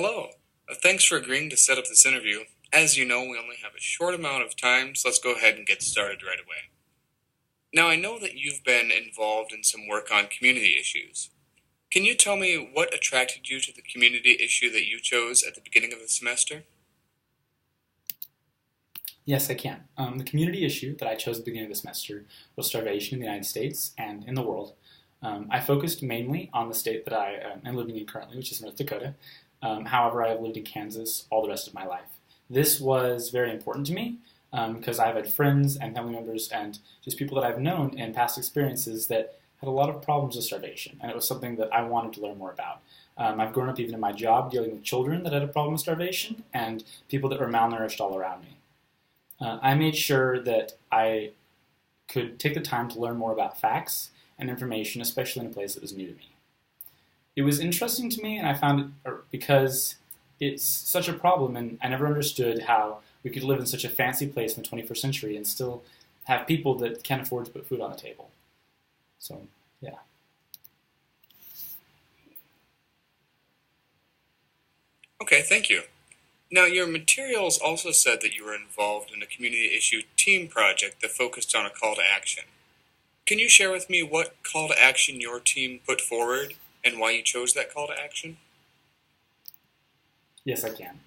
Hello. Thanks for agreeing to set up this interview. As you know, we only have a short amount of time, so let's go ahead and get started right away. Now, I know that you've been involved in some work on community issues. Can you tell me what attracted you to the community issue that you chose at the beginning of the semester? Yes, I can. The community issue that I chose at the beginning of the semester was starvation in the United States and in the world. I focused mainly on the state that I am living in currently, which is North Dakota. However, I have lived in Kansas all the rest of my life. This was very important to me because I've had friends and family members and just people that I've known in past experiences that had a lot of problems with starvation, and it was something that I wanted to learn more about. I've grown up even in my job dealing with children that had a problem with starvation and people that were malnourished all around me. I made sure that I could take the time to learn more about facts and information, especially in a place that was new to me. It was interesting to me, and I found it because it's such a problem, and I never understood how we could live in such a fancy place in the 21st century and still have people that can't afford to put food on the table. So, yeah. Okay, thank you. Now, your materials also said that you were involved in a community issue team project that focused on a call to action. Can you share with me what call to action your team put forward and why you chose that call to action? Yes, I can.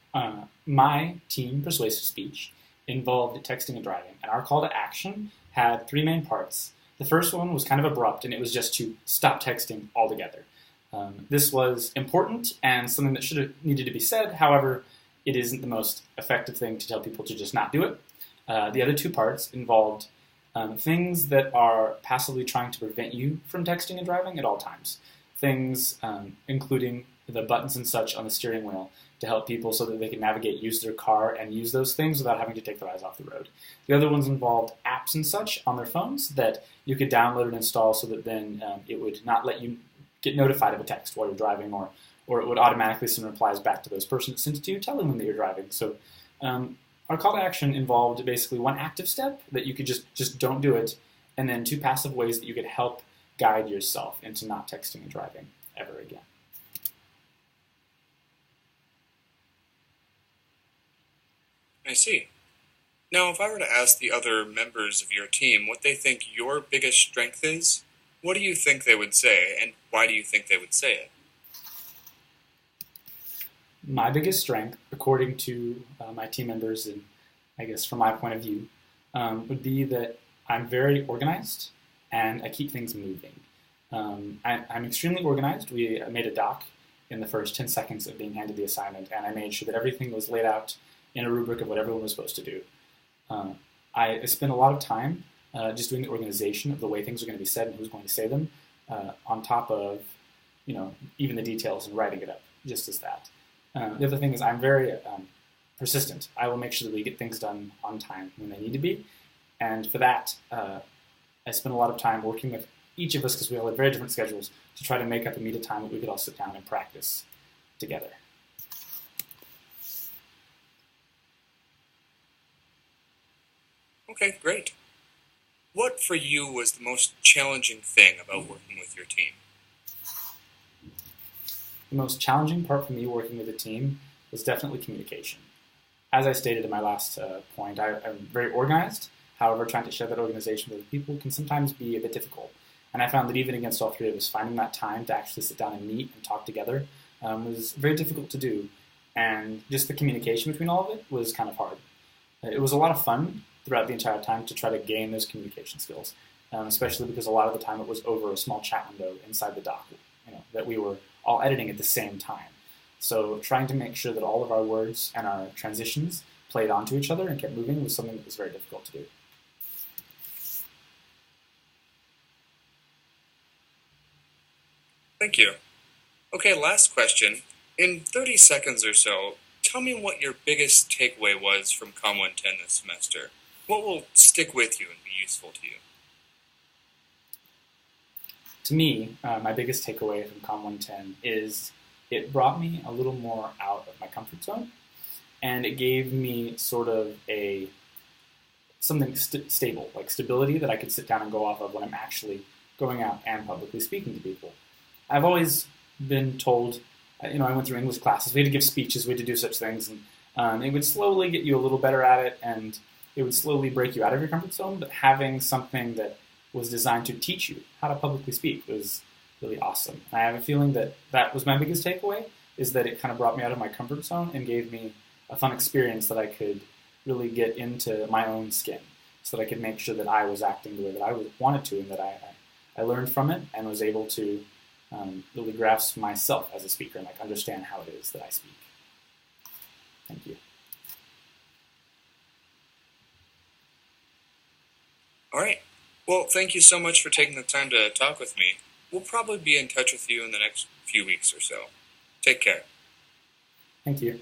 My team, Persuasive Speech, involved texting and driving, and our call to action had three main parts. The first one was kind of abrupt, and it was just to stop texting altogether. This was important and something that should have needed to be said. However, it isn't the most effective thing to tell people to just not do it. The other two parts involved things that are passively trying to prevent you from texting and driving at all times. Things including the buttons and such on the steering wheel to help people so that they can navigate, use their car, and use those things without having to take their eyes off the road. The other ones involved apps and such on their phones that you could download and install so that then it would not let you get notified of a text while you're driving, or it would automatically send replies back to those person that sent it to you, telling them that you're driving. So our call to action involved basically one active step that you could just don't do it, and then two passive ways that you could help guide yourself into not texting and driving ever again. I see. Now, if I were to ask the other members of your team what they think your biggest strength is, what do you think they would say, and why do you think they would say it? My biggest strength, according to my team members, and I guess from my point of view, would be that I'm very organized and I keep things moving. I'm extremely organized. We made a doc in the first 10 seconds of being handed the assignment, and I made sure that everything was laid out in a rubric of what everyone was supposed to do. I spent a lot of time just doing the organization of the way things are going to be said and who's going to say them, on top of, even the details and writing it up, just as that. The other thing is I'm very persistent. I will make sure that we get things done on time when they need to be, and for that, I spent a lot of time working with each of us, because we all have very different schedules, to try to make up a meet a time that we could all sit down and practice together. Okay, great. What for you was the most challenging thing about working with your team? The most challenging part for me working with a team was definitely communication. As I stated in my last point, I'm very organized. However, trying to share that organization with other people can sometimes be a bit difficult. And I found that even against all three of us, finding that time to actually sit down and meet and talk together was very difficult to do. And just the communication between all of it was kind of hard. It was a lot of fun throughout the entire time to try to gain those communication skills, especially because a lot of the time it was over a small chat window inside the doc, that we were all editing at the same time. So trying to make sure that all of our words and our transitions played onto each other and kept moving was something that was very difficult to do. Thank you. Okay, last question. In 30 seconds or so, tell me what your biggest takeaway was from COMM 110 this semester. What will stick with you and be useful to you? To me, my biggest takeaway from COMM 110 is it brought me a little more out of my comfort zone, and it gave me sort of something stable, like stability that I could sit down and go off of when I'm actually going out and publicly speaking to people. I've always been told I went through English classes. We had to give speeches. We had to do such things, and it would slowly get you a little better at it, and it would slowly break you out of your comfort zone. But having something that was designed to teach you how to publicly speak was really awesome. And I have a feeling that that was my biggest takeaway, is that it kind of brought me out of my comfort zone and gave me a fun experience that I could really get into my own skin, so that I could make sure that I was acting the way that I wanted to, and that I learned from it and was able to really grasp myself as a speaker and understand how it is that I speak. Thank you. All right. Well, thank you so much for taking the time to talk with me. We'll probably be in touch with you in the next few weeks or so. Take care. Thank you.